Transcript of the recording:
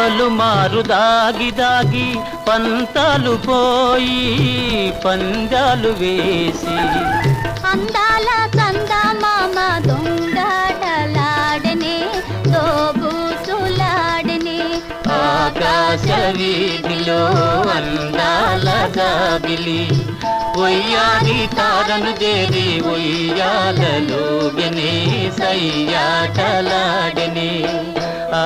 పలుమారు దాగి దాగి పంతాలు పోయి పందాలు వేసి అందాల చందమామ దొంగటలాడనే దోబూచులాడనే ఆకాశ వీధిలో అందాల గాబిలి ఒయ్యారి తారను చేరి ఒయ్యాలలోగనే సయ్యాటలాడనే ఆ